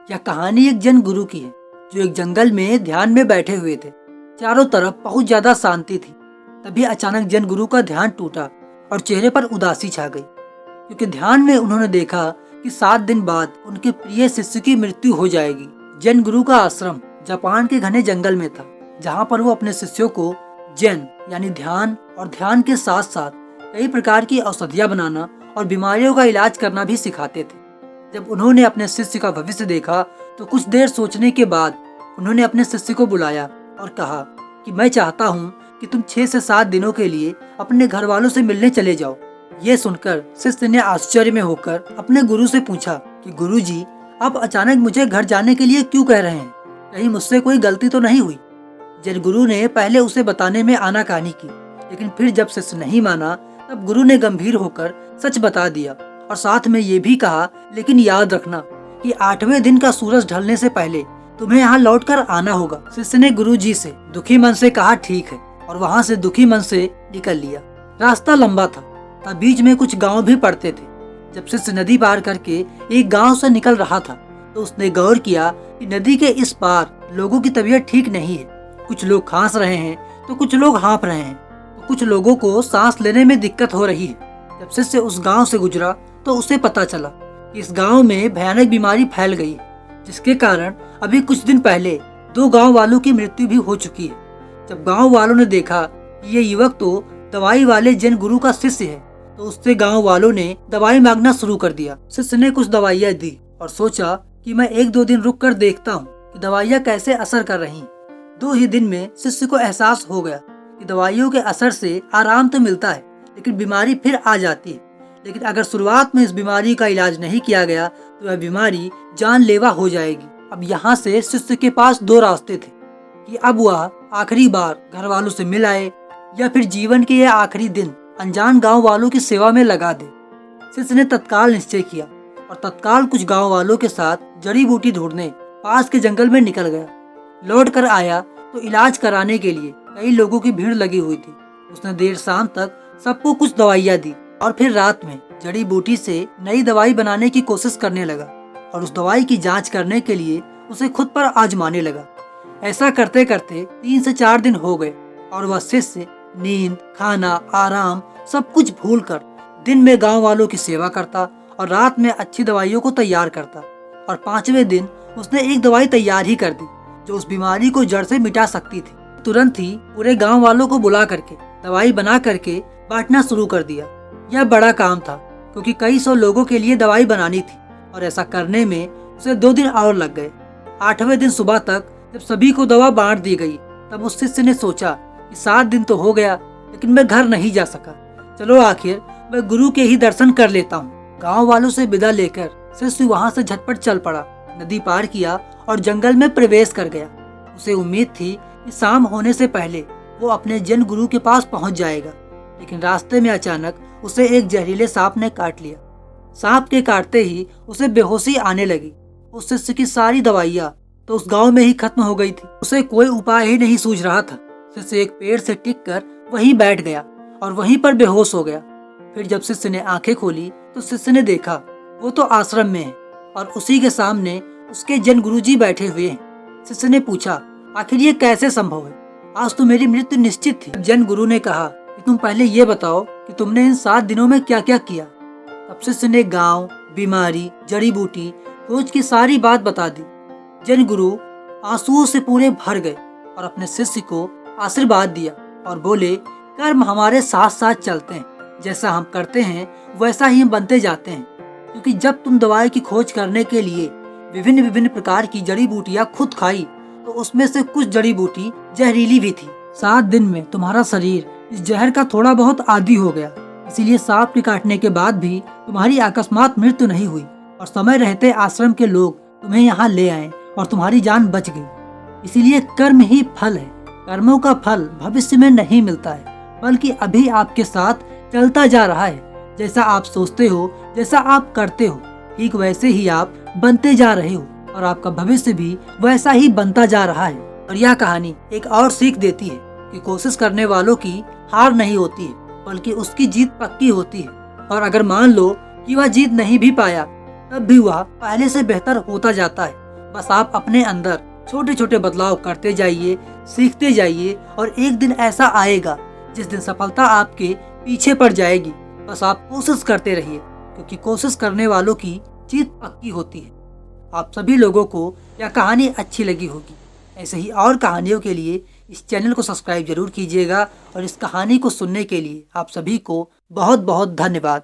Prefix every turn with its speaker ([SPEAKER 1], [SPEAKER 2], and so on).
[SPEAKER 1] यह कहानी एक जैन गुरु की है जो एक जंगल में ध्यान में बैठे हुए थे। चारों तरफ बहुत ज्यादा शांति थी। तभी अचानक जैन गुरु का ध्यान टूटा और चेहरे पर उदासी छा गई, क्योंकि ध्यान में उन्होंने देखा कि 7 दिन बाद उनके प्रिय शिष्य की मृत्यु हो जाएगी। जैन गुरु का आश्रम जापान के घने जंगल में था, जहाँ पर वो अपने शिष्यों को जैन यानी ध्यान और ध्यान के साथ साथ कई प्रकार की औषधियाँ बनाना और बीमारियों का इलाज करना भी सिखाते थे। जब उन्होंने अपने शिष्य का भविष्य देखा तो कुछ देर सोचने के बाद उन्होंने अपने शिष्य को बुलाया और कहा कि मैं चाहता हूँ कि तुम 6 से 7 दिनों के लिए अपने घर वालों से मिलने चले जाओ। ये सुनकर शिष्य ने आश्चर्य में होकर अपने गुरु से पूछा कि गुरुजी, आप अचानक मुझे घर जाने के लिए क्यों कह रहे हैं? कहीं मुझसे कोई गलती तो नहीं हुई? जैन गुरु ने पहले उसे बताने में आनाकानी की, लेकिन फिर जब शिष्य नहीं माना तब गुरु ने गंभीर होकर सच बता दिया और साथ में ये भी कहा, लेकिन याद रखना कि 8वें दिन का सूरज ढलने से पहले तुम्हें यहाँ लौटकर आना होगा। शिष्य ने गुरुजी से दुखी मन से कहा ठीक है, और वहाँ से दुखी मन से निकल लिया। रास्ता लंबा था, तब बीच में कुछ गांव भी पड़ते थे। जब शिष्य नदी पार करके एक गांव से निकल रहा था तो उसने गौर किया कि नदी के इस पार लोगों की तबीयत ठीक नहीं है। कुछ लोग खांस रहे हैं तो कुछ लोग हाँफ रहे हैं, तो कुछ लोगों को सांस लेने में दिक्कत हो रही है। जब शिष्य उस गांव से गुजरा तो उसे पता चला कि इस गांव में भयानक बीमारी फैल गई है, जिसके कारण अभी कुछ दिन पहले 2 गांव वालों की मृत्यु भी हो चुकी है। जब गांव वालों ने देखा कि ये युवक तो दवाई वाले जैन गुरु का शिष्य है, तो उससे गांव वालों ने दवाई मांगना शुरू कर दिया। शिष्य ने कुछ दवाइयाँ दी और सोचा कि मैं 1-2 दिन रुक कर देखता हूँ कि दवाइयाँ कैसे असर कर रही हैं। 2 ही दिन में शिष्य को एहसास हो गया कि दवाइयों के असर से आराम तो मिलता है, लेकिन बीमारी फिर आ जाती है। लेकिन अगर शुरुआत में इस बीमारी का इलाज नहीं किया गया तो यह बीमारी जानलेवा हो जाएगी। अब यहाँ से शिष्य के पास 2 रास्ते थे कि अब वह आखिरी बार घर वालों से मिल आए या फिर जीवन के यह आखिरी दिन अनजान गांव वालों की सेवा में लगा दे। शिष्य ने तत्काल निश्चय किया और तत्काल कुछ गांव वालों के साथ जड़ी बूटी ढूंढने पास के जंगल में निकल गया। लौट कर आया तो इलाज कराने के लिए कई लोगों की भीड़ लगी हुई थी। उसने देर शाम तक सबको कुछ दवाइयाँ दी और फिर रात में जड़ी बूटी से नई दवाई बनाने की कोशिश करने लगा और उस दवाई की जांच करने के लिए उसे खुद पर आजमाने लगा। ऐसा करते करते 3 से 4 दिन हो गए और वह शिष्य नींद, खाना, आराम सब कुछ भूलकर दिन में गांव वालों की सेवा करता और रात में अच्छी दवाइयों को तैयार करता। और 5वें दिन उसने एक दवाई तैयार ही कर दी जो उस बीमारी को जड़ से मिटा सकती थी। तुरंत ही पूरे गांव वालों को बुला करके दवाई बना करके बांटना शुरू कर दिया। यह बड़ा काम था क्योंकि कई 100 लोगों के लिए दवाई बनानी थी और ऐसा करने में उसे 2 दिन और लग गए। 8वें दिन सुबह तक जब सभी को दवा बांट दी गई तब उस शिष्य ने सोचा कि 7 दिन तो हो गया, लेकिन मैं घर नहीं जा सका। चलो आखिर मैं गुरु के ही दर्शन कर लेता हूँ। गाँव वालों से विदा लेकर शिष्य वहाँ से झटपट चल पड़ा, नदी पार किया और जंगल में प्रवेश कर गया। उसे उम्मीद थी कि शाम होने से पहले वो अपने जैन गुरु के पास पहुँच जाएगा, लेकिन रास्ते में अचानक उसे एक जहरीले सांप ने काट लिया। सांप के काटते ही उसे बेहोशी आने लगी। उस शिष्य की सारी दवाइयाँ तो उस गांव में ही खत्म हो गई थी। उसे कोई उपाय ही नहीं सूझ रहा था। शिष्य एक पेड़ से टिककर वहीं बैठ गया और वहीं पर बेहोश हो गया। फिर जब शिष्य ने आंखें खोली तो शिष्य ने देखा वो तो आश्रम में है और उसी के सामने उसके जैन गुरुजी बैठे हुए हैं। शिष्य ने पूछा, आखिर ये कैसे संभव है? आज तो मेरी मृत्यु निश्चित थी। जैन गुरु ने कहा कि तुम पहले ये बताओ कि तुमने इन 7 दिनों में क्या क्या किया। तब शिष्य ने गांव, बीमारी, जड़ी बूटी, खोज की सारी बात बता दी। जैन गुरु आंसुओं से पूरे भर गए और अपने शिष्य को आशीर्वाद दिया और बोले, कर्म हमारे साथ साथ चलते हैं, जैसा हम करते हैं वैसा ही हम बनते जाते हैं। क्योंकि जब तुम दवाई की खोज करने के लिए विभिन्न प्रकार की जड़ी बूटियाँ खुद खाई तो उसमें से कुछ जड़ी बूटी जहरीली भी थी। 7 दिन में तुम्हारा शरीर इस जहर का थोड़ा बहुत आदी हो गया, इसीलिए सांप के काटने के बाद भी तुम्हारी अकस्मात मृत्यु नहीं हुई और समय रहते आश्रम के लोग तुम्हें यहाँ ले आए और तुम्हारी जान बच गई। इसीलिए कर्म ही फल है। कर्मों का फल भविष्य में नहीं मिलता है, बल्कि अभी आपके साथ चलता जा रहा है। जैसा आप सोचते हो, जैसा आप करते हो, ठीक वैसे ही आप बनते जा रहे हो और आपका भविष्य भी वैसा ही बनता जा रहा है। और यह कहानी एक और सीख देती है कि कोशिश करने वालों की हार नहीं होती है, बल्कि उसकी जीत पक्की होती है। और अगर मान लो कि वह जीत नहीं भी पाया, तब भी वह पहले से बेहतर होता जाता है। बस आप अपने अंदर छोटे छोटे बदलाव करते जाइए, सीखते जाइए और एक दिन ऐसा आएगा जिस दिन सफलता आपके पीछे पड़ जाएगी। बस आप कोशिश करते रहिए, क्योंकि कोशिश करने वालों की जीत पक्की होती है। आप सभी लोगों को यह कहानी अच्छी लगी होगी। ऐसे ही और कहानियों के लिए इस चैनल को सब्सक्राइब जरूर कीजिएगा और इस कहानी को सुनने के लिए आप सभी को बहुत बहुत धन्यवाद।